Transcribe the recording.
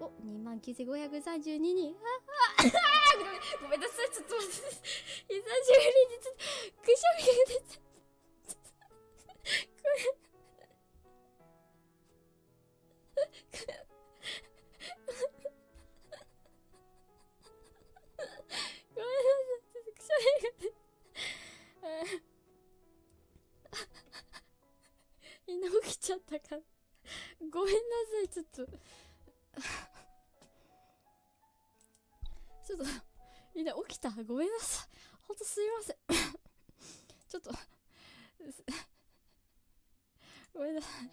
お、29,532人。ごめんなさい、ちょっと待って。久しぶりにちょっと、くしゃみが出ちゃった。ごめんなさい、ちょっとくしゃみが出ちゃった。みんな起きちゃったから。ごめんなさい、ちょっと。ちょっと、みんな起きた？ごめんなさい。ほんとすいません。ちょっと、ごめんなさい。